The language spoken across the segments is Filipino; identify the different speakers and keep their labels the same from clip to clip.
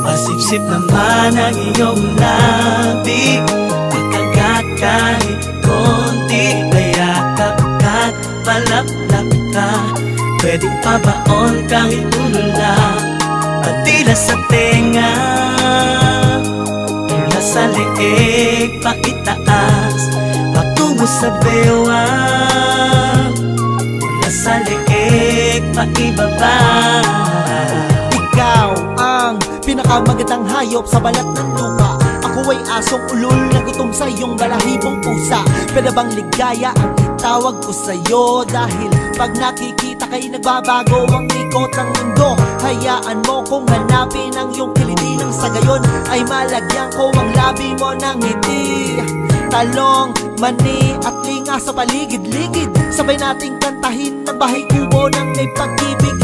Speaker 1: Pasipsip naman ang iyong labi, pagkagat kahit konti, mayakap ka't palaplap ka. Pwedeng pabaon kahit tulula, patila sa tenga, mula sa leeg pakitaas, patungo sa bewang, mula sa leeg paibaba.
Speaker 2: Ikaw ang pinakamagandang hayop sa balat ng lupa. Ako ay asong ulol na gutom sa iyong balahibong pusa. Pwede bang ligaya ang itawag ko sa'yo? Dahil pag nakikita kay nagbabago ang ikot ng mundo. Hayaan mo kong hanapin ang iyong kiliti, nang sa gayon ay malagyan ko ang labi mo ng ngiti. Talong, mani at linga sa paligid-ligid, sabay nating kantahin ng bahay kubo ng may pag-ibig.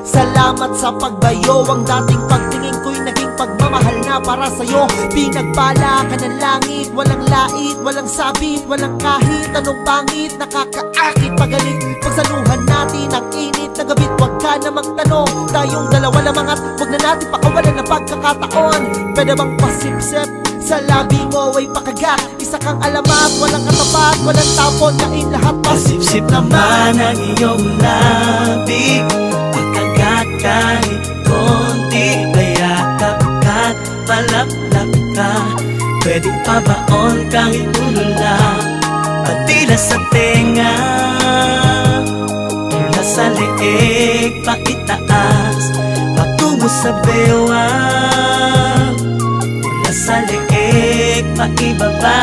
Speaker 2: Salamat sa pagbayo, ang dating pagtingin ko'y naging pagmamahal na para sa'yo. Pinagpala ka ng langit, walang lait, walang sabit, walang kahit anong pangit, nakakaakit pagalit. Pagsaluhan natin ang init na gabit, wag ka na magtanong. Tayong dalawa lamang at wag na natin pakawalan ng pagkakataon. Pwede bang pasipsip sa labi mo ay pakagat, isa kang alamat, walang katapat, walang tapon, kain lahat.
Speaker 1: Pasipsip naman ang iyong labi, pagkagat kahit konti, mayakap ka't palaplap ka. Pwedeng pabaon kahit tulula, patila sa tenga, mula sa leeg pakitaas, patungo sa bewang, mula sa leeg paibaba.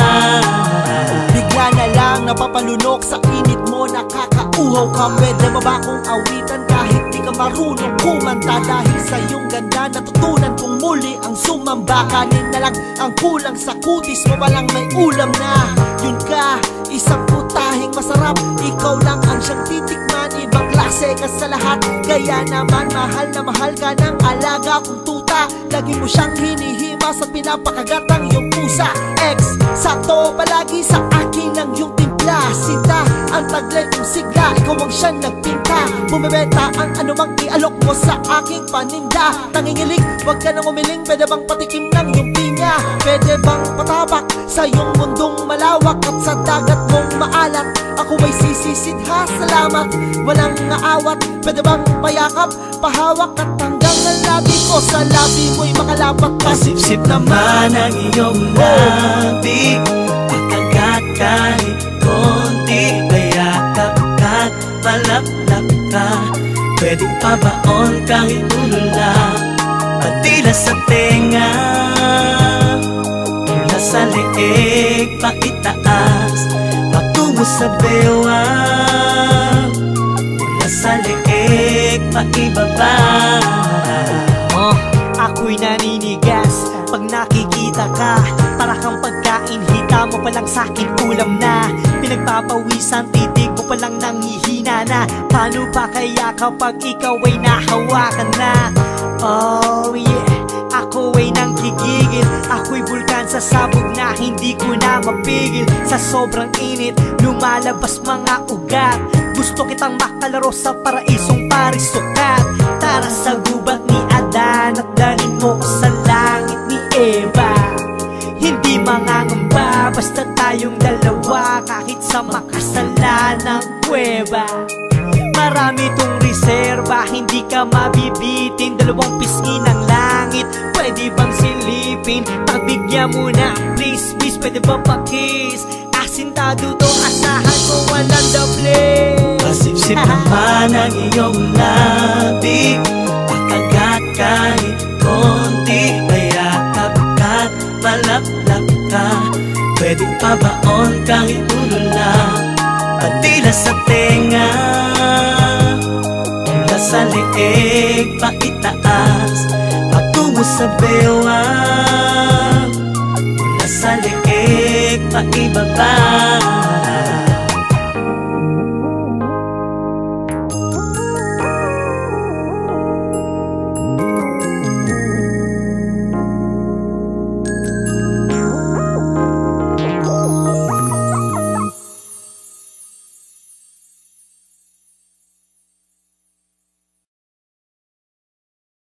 Speaker 2: Bigla na lang napapalunok sa init mo, nakakauhaw ka. Pwede mo ba akong awitan kahit di ka marunong kumanta? Dahil sa iyong ganda natutunan kong muli ang sumamba. Kanin na lang ang kulang sa kutis mo, walang may ulam na. Yun ka, isang putahing masarap, ikaw lang ang siyang titikman. Ibang klase ka sa lahat, kaya naman mahal na mahal ka ng alaga kong tuta. Lagi mo siyang hinihimas at pinapakagat ang iyong pusa. Ex, sakto palagi sa akin ang iyong timpla. Sinta, ang taglay kong sigla, ikaw ang siyang nagpinta. Bumibenta ang anumang ialok mo sa aking paninda. Tangingilig, wag ka nang umiling, pwede bang patikim ng iyong pinya? Pwede bang patabak sa iyong mundong malawak at sa dagat mong maalat? Ako ay sisisidha, salamat, walang aawat. Pwede bang payakap, pahawak at hanggang ang labi ko sa labi mo'y makalapat.
Speaker 1: Pasipsip naman ang iyong labi, pagkagat kahit konti, mayakap ka't palaplap ka. Pwedeng pabaon kahit tulula, patila sa tenga, mula sa leeg pakitaas, patungo sa bewang, mula sa leeg paibaba.
Speaker 3: Ako'y naninigas pag nakikita ka, para kang pagkain, hita mo palang sa'kin ulam na. Pinagpapawisan, titig mo palang nanghihina na. Paano pa kaya kapag ikaw ay nahawakan na? Oh yeah, ako ay nanggigigil, ako'y bulkan sa sabog na hindi ko na mapigil. Sa sobrang init, lumalabas mga ugat. Gusto kitang makalaro sa paraisong parisukat. Tara sa gubat ni Adan at dalhin mo sa langit ni Eva. Hindi mangangamba, basta tayong dalawa, kahit sa makasalanang kuweba. Marami tong reserba, hindi ka mabibitin. Dalawang pisngi ng langit, pwede bang silipin? Pagbigyan mo na, please, please, pwede ba pa-kiss? Asintado to, asahan ko, walang doble.
Speaker 1: Pasipsip naman ang iyong labi, pagkagat kahit konti, mayakap ka't palaplap ka. Pwedeng pabaon kahit tulula, patila sa tenga, mula sa leeg paitaas, patungo sa bewang, mula sa leeg paibaba.